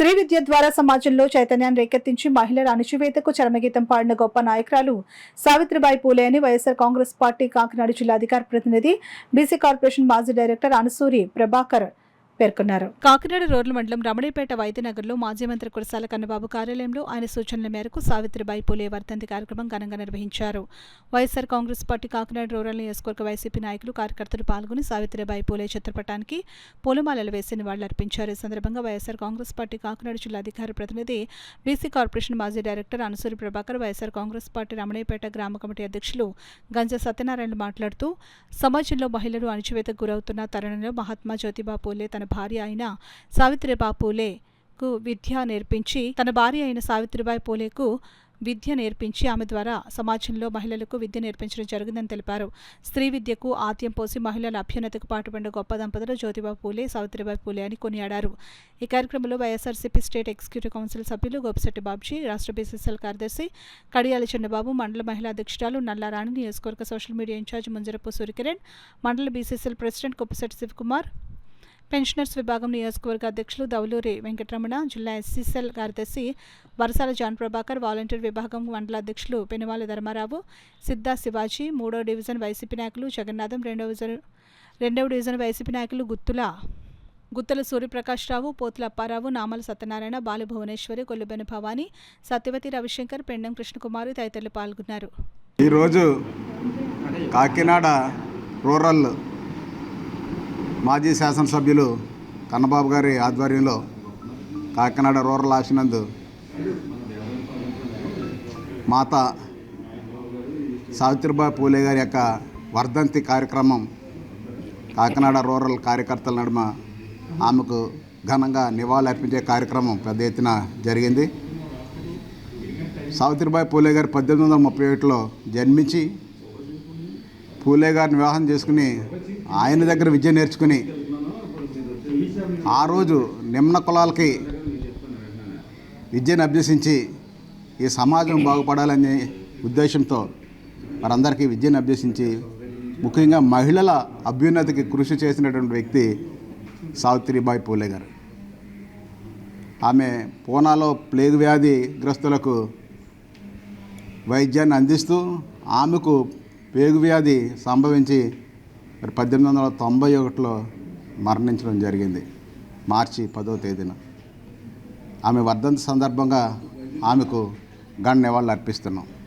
స్త్రీ విద్య ద్వారా సమాజంలో చైతన్యాన్ని రేకెత్తించి మహిళల అణచివేతకు చరమగీతం పాడిన గొప్ప నాయకురాలు సావిత్రిబాయి పూలే అని వైఎస్ఆర్ కాంగ్రెస్ పార్టీ కాకినాడ జిల్లా అధికార ప్రతినిధి బీసీ కార్పొరేషన్ మాజీ డైరెక్టర్ అనసూరి ప్రభాకర్ పేర్కొన్నారు. కాకినాడ రోడ్ల మండలం రమణీపేట వైద్యనగర్లో మాజీ మంత్రి కురసాల కన్నబాబు కార్యాలయంలో ఆయన సూచనల మేరకు సావిత్రిబాయి పూలే వర్ధంతి కార్యక్రమం ఘనంగా నిర్వహించారు. వైఎస్ఆర్ కాంగ్రెస్ పార్టీ కాకినాడ రూరల్ నియోజకవర్గ వైసీపీ నాయకులు కార్యకర్తలు పాల్గొని సావిత్రిబాయి పూలే చిత్రపటానికి పూలమాలలు వేసి నివాళులర్పించారు. ఈ సందర్భంగా వైఎస్ఆర్ కాంగ్రెస్ పార్టీ కాకినాడ జిల్లా అధికార ప్రతినిధి బీసీ కార్పొరేషన్ మాజీ డైరెక్టర్ అనసూరి ప్రభాకర్, వైఎస్ఆర్ కాంగ్రెస్ పార్టీ రమణీపేట గ్రామ కమిటీ అధ్యక్షులు గంజ సత్యనారాయణ మాట్లాడుతూ సమాజంలో మహిళలు అణచివేతకు గురవుతున్న తరుణంలో మహాత్మా జ్యోతిబా పూలే తన భార్య అయిన సావిత్రిబాయి పూలేకు విద్య నేర్పించి ఆమె ద్వారా సమాజంలో మహిళలకు విద్య నేర్పించడం జరిగిందని తెలిపారు. స్త్రీ విద్యకు ఆద్యం పోసి మహిళల అభ్యున్నతికి పాటుపడిన గొప్ప దంపతులు జ్యోతిబా పూలే, సావిత్రిబాయి పూలే అని కొనియాడారు. ఈ కార్యక్రమంలో వైఎస్ఆర్సీపీ స్టేట్ ఎగ్జిక్యూటివ్ కౌన్సిల్ సభ్యులు గోపిశెట్టి బాబ్జీ, రాష్ట్ర బీసీసీఎల్ కార్యదర్శి కడియాల చంద్రబాబు, మండల మహిళా అధ్యక్షురాలు నల్లారాణి, నియోజకవర్గ social media incharge Munjarapu Surya Kiran, మండల బీసీసీఎల్ ప్రెసిడెంట్ కుప్పశెట్టి శివకుమార్, పెన్షనర్స్ విభాగం నియోజకవర్గ అధ్యక్షులు దౌలూరి వెంకటరమణ, జిల్లా ఎస్సీసీఎల్ కార్యదర్శి వరసాల జాన్ ప్రభాకర్, వాలంటీర్ విభాగం మండల అధ్యక్షులు పెనుమాల ధర్మారావు, సిద్ధా శివాజీ, 3వ డివిజన్ వైసీపీ నాయకులు జగన్నాథం, 2వ డివిజన్ వైసీపీ నాయకులు గుత్తల సూర్యప్రకాష్ రావు, పోతుల అప్పారావు, నామల సత్యనారాయణ, బాలు భువనేశ్వరి, కొల్లుబెన భవానీ, సత్యవతి రవిశంకర్, పెండం కృష్ణకుమారి తదితరులు పాల్గొన్నారు. ఈరోజు కాకినాడ రూరల్ మాజీ శాసనసభ్యులు కన్నబాబు గారి ఆధ్వర్యంలో కాకినాడ రూరల్ ఆశనందు మాత సావిత్రిబాయి పూలే గారి యొక్క వర్ధంతి కార్యక్రమం కాకినాడ రూరల్ కార్యకర్తల నడుమ ఆమెకు ఘనంగా నివాళులు అర్పించే కార్యక్రమం పెద్ద ఎత్తున జరిగింది. సావిత్రిబాయి పూలే గారు 1831లో జన్మించి పూలే గారిని వివాహం చేసుకుని ఆయన దగ్గర విద్య నేర్చుకుని ఆ రోజు నిమ్న కులాలకి విద్యను అభ్యసించి ఈ సమాజం బాగుపడాలనే ఉద్దేశంతో వారందరికీ విద్యను అభ్యసించి ముఖ్యంగా మహిళల అభ్యున్నతికి కృషి చేసినటువంటి వ్యక్తి సావిత్రిబాయి పూలే గారు. ఆమె పూనాలో ప్లేగ్ వ్యాధి గ్రస్తులకు వైద్యాన్ని అందిస్తూ ఆమెకు పేగు వ్యాధి సంభవించి 1891లో మరణించడం జరిగింది మార్చి 10వ తేదీన. ఆమె వర్ధంతి సందర్భంగా ఆమెకు ఘన నివాళులు అర్పిస్తున్నాం.